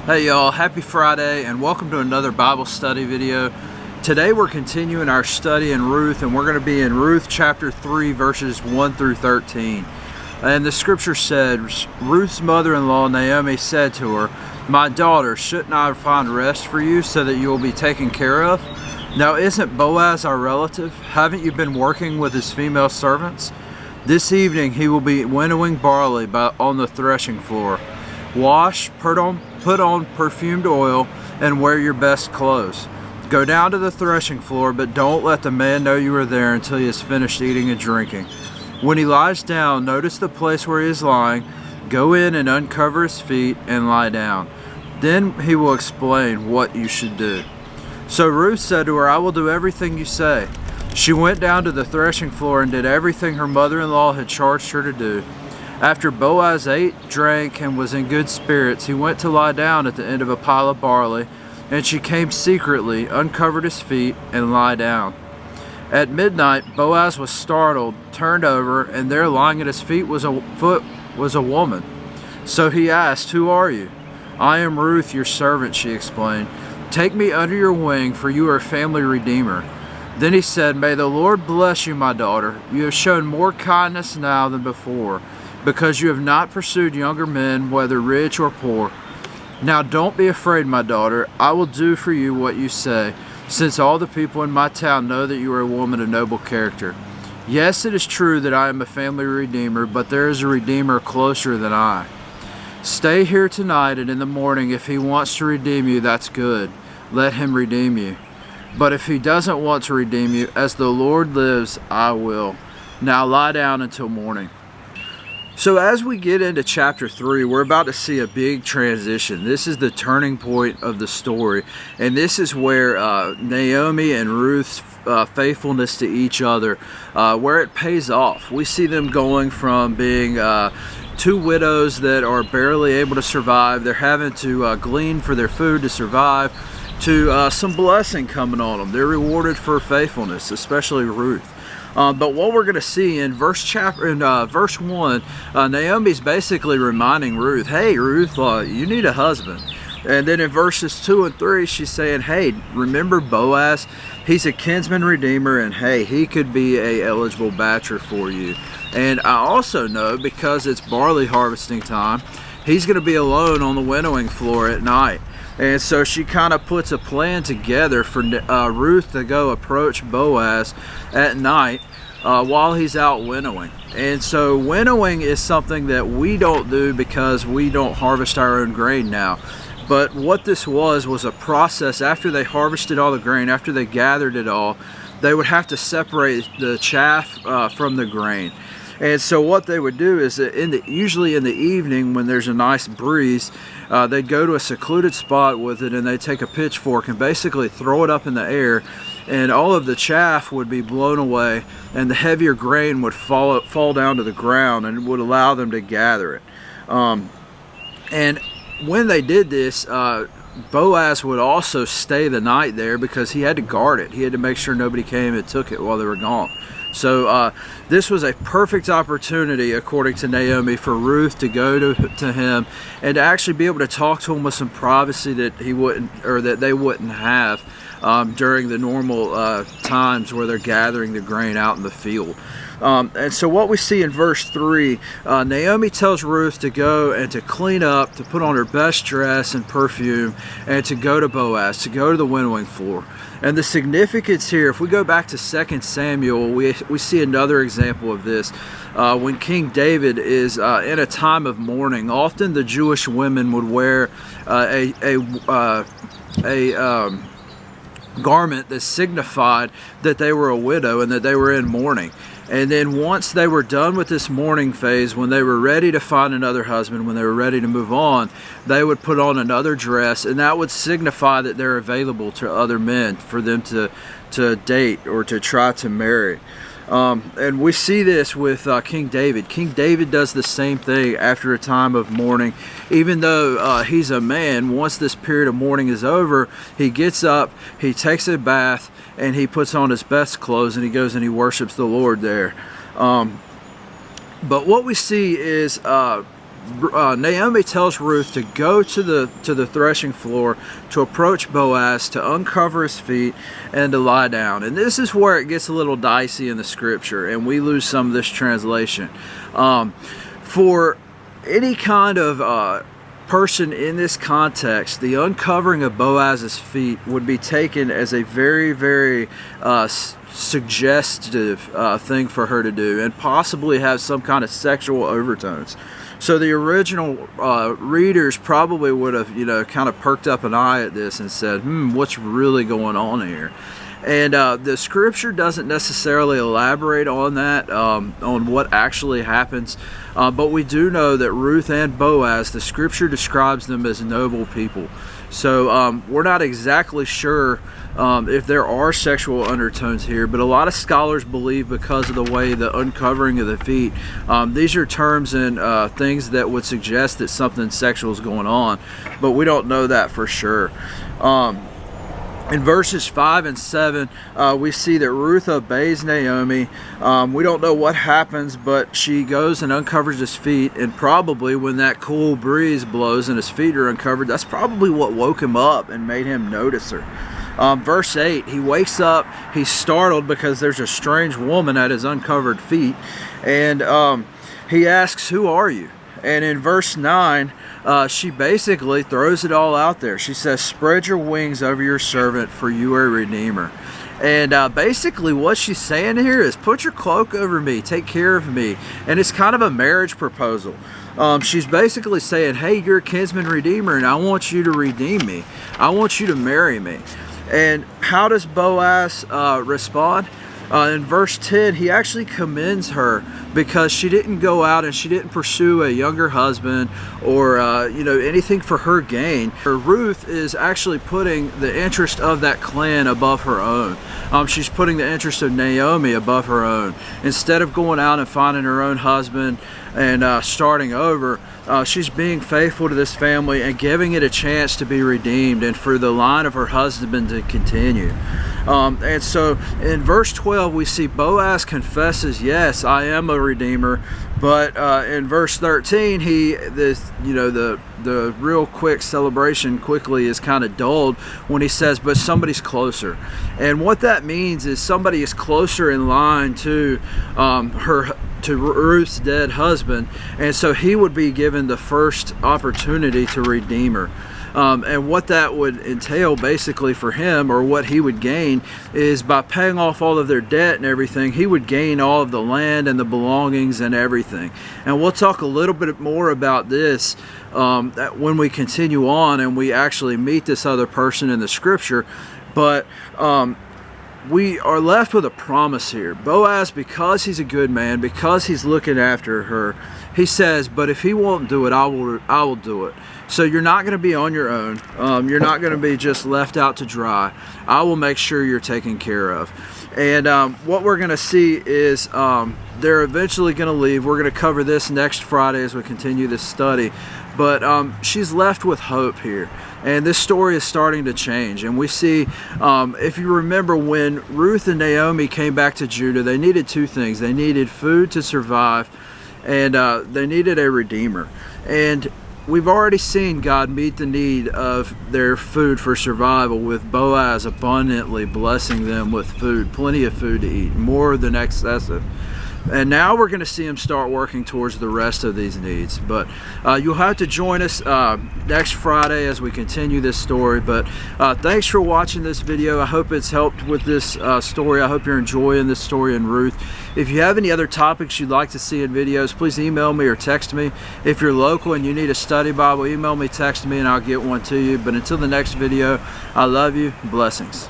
Hey y'all, happy Friday and welcome to another Bible study video. Today we're continuing our study in Ruth, and we're going to be in Ruth chapter 3 verses 1 through 13. And the scripture said, Ruth's mother-in-law Naomi said to her, "My daughter, shouldn't I find rest for you so that you will be taken care of? Now isn't Boaz our relative? Haven't you been working with his female servants? This evening he will be winnowing barley on the threshing floor. Wash, put on perfumed oil, and wear your best clothes. Go down to the threshing floor, but don't let the man know you are there until he has finished eating and drinking. When he lies down, notice the place where he is lying. Go in and uncover his feet and lie down. Then he will explain what you should do." So Ruth said to her, "I will do everything you say." She went down to the threshing floor and did everything her mother-in-law had charged her to do. After Boaz ate, drank, and was in good spirits, he went to lie down at the end of a pile of barley, and she came secretly, uncovered his feet, and lay down. At midnight, Boaz was startled, turned over, and there lying at his feet was a woman. So he asked, "Who are you?" "I am Ruth, your servant," she explained. "Take me under your wing, for you are a family redeemer." Then he said, "May the Lord bless you, my daughter. You have shown more kindness now than before, because you have not pursued younger men, whether rich or poor. Now don't be afraid, my daughter. I will do for you what you say, since all the people in my town know that you are a woman of noble character. Yes, it is true that I am a family redeemer, but there is a redeemer closer than I. Stay here tonight, and in the morning, if he wants to redeem you, that's good. Let him redeem you. But if he doesn't want to redeem you, as the Lord lives, I will. Now lie down until morning." So as we get into chapter 3, we're about to see a big transition. This is the turning point of the story, and this is where Naomi and Ruth's faithfulness to each other, where it pays off. We see them going from being two widows that are barely able to survive, they're having to glean for their food to survive, to some blessing coming on them. They're rewarded for faithfulness, especially Ruth. But what we're going to see in verse 1, Naomi's basically reminding Ruth, "Hey Ruth, you need a husband." And then in verses 2 and 3, she's saying, "Hey, remember Boaz? He's a kinsman redeemer, and hey, he could be a eligible bachelor for you. And I also know, because it's barley harvesting time, he's going to be alone on the winnowing floor at night." And so she kind of puts a plan together for Ruth to go approach Boaz at night while he's out winnowing. And so winnowing is something that we don't do because we don't harvest our own grain now. But what this was a process. After they harvested all the grain, after they gathered it all, they would have to separate the chaff from the grain. And so what they would do is that usually in the evening, when there's a nice breeze, they'd go to a secluded spot with it, and they'd take a pitchfork and basically throw it up in the air, and all of the chaff would be blown away, and the heavier grain would fall down to the ground, and it would allow them to gather it. And when they did this, Boaz would also stay the night there because he had to guard it. He had to make sure nobody came and took it while they were gone. So this was a perfect opportunity, according to Naomi, for Ruth to go to him and to actually be able to talk to him with some privacy that he wouldn't, or that they wouldn't have during the normal times where they're gathering the grain out in the field. And so what we see in verse 3, Naomi tells Ruth to go and to clean up, to put on her best dress and perfume, and to go to Boaz, to go to the winnowing floor. And the significance here, if we go back to 2 Samuel, we see another example of this. When King David is in a time of mourning, often the Jewish women would wear a garment that signified that they were a widow and that they were in mourning. And then once they were done with this mourning phase, when they were ready to find another husband, when they were ready to move on, they would put on another dress, and that would signify that they're available to other men for them to date or to try to marry. And we see this with King David. King David does the same thing after a time of mourning. Even though he's a man, once this period of mourning is over, he gets up, he takes a bath, and he puts on his best clothes, and he goes and he worships the Lord there. But what we see is Naomi tells Ruth to go to the threshing floor, to approach Boaz, to uncover his feet, and to lie down. And this is where it gets a little dicey in the scripture, and we lose some of this translation. For any kind of person in this context, the uncovering of Boaz's feet would be taken as a very, very suggestive thing for her to do, and possibly have some kind of sexual overtones. So the original readers probably would have, kind of perked up an eye at this and said, what's really going on here? And the scripture doesn't necessarily elaborate on that, on what actually happens, but we do know that Ruth and Boaz, the scripture describes them as noble people. So we're not exactly sure if there are sexual undertones here, but a lot of scholars believe, because of the way the uncovering of the feet, these are terms and things that would suggest that something sexual is going on, but we don't know that for sure. In verses 5 and 7, we see that Ruth obeys Naomi. We don't know what happens, but she goes and uncovers his feet, and probably when that cool breeze blows and his feet are uncovered, that's probably what woke him up and made him notice her. Verse 8, he wakes up, he's startled because there's a strange woman at his uncovered feet, and he asks, "Who are you?" And in verse 9, she basically throws it all out there. She says, "Spread your wings over your servant, for you are a redeemer." And basically what she's saying here is, put your cloak over me, take care of me. And it's kind of a marriage proposal. She's basically saying, hey, you're a kinsman redeemer, and I want you to redeem me. I want you to marry me. And how does Boaz respond? In verse 10, he actually commends her because she didn't go out and she didn't pursue a younger husband or anything for her gain. Ruth is actually putting the interest of that clan above her own. She's putting the interest of Naomi above her own. Instead of going out and finding her own husband and starting over, she's being faithful to this family and giving it a chance to be redeemed and for the line of her husband to continue. And so in verse 12 we see Boaz confesses, yes, I am a redeemer, but in verse 13 the real quick celebration quickly is kind of dulled when he says, but somebody's closer. And what that means is somebody is closer in line to Ruth's dead husband, and so he would be given the first opportunity to redeem her. And what that would entail basically for him, or what he would gain, is by paying off all of their debt and everything, he would gain all of the land and the belongings and everything. And we'll talk a little bit more about this when we continue on and we actually meet this other person in the scripture. But we are left with a promise here. Boaz, because he's a good man, because he's looking after her, he says, but if he won't do it, I will do it. So you're not going to be on your own. You're not going to be just left out to dry. I will make sure you're taken care of. And what we're going to see is they're eventually going to leave. We're going to cover this next Friday as we continue this study. But she's left with hope here. And this story is starting to change. And we see, if you remember, when Ruth and Naomi came back to Judah, they needed two things. They needed food to survive, and they needed a redeemer. And we've already seen God meet the need of their food for survival, with Boaz abundantly blessing them with food, plenty of food to eat, more than excessive. And now we're going to see him start working towards the rest of these needs. But you'll have to join us next Friday as we continue this story. But thanks for watching this video. I hope it's helped with this story. I hope you're enjoying this story in Ruth. If you have any other topics you'd like to see in videos, please email me or text me. If you're local and you need a study Bible, email me, text me, and I'll get one to you. But until the next video, I love you. Blessings.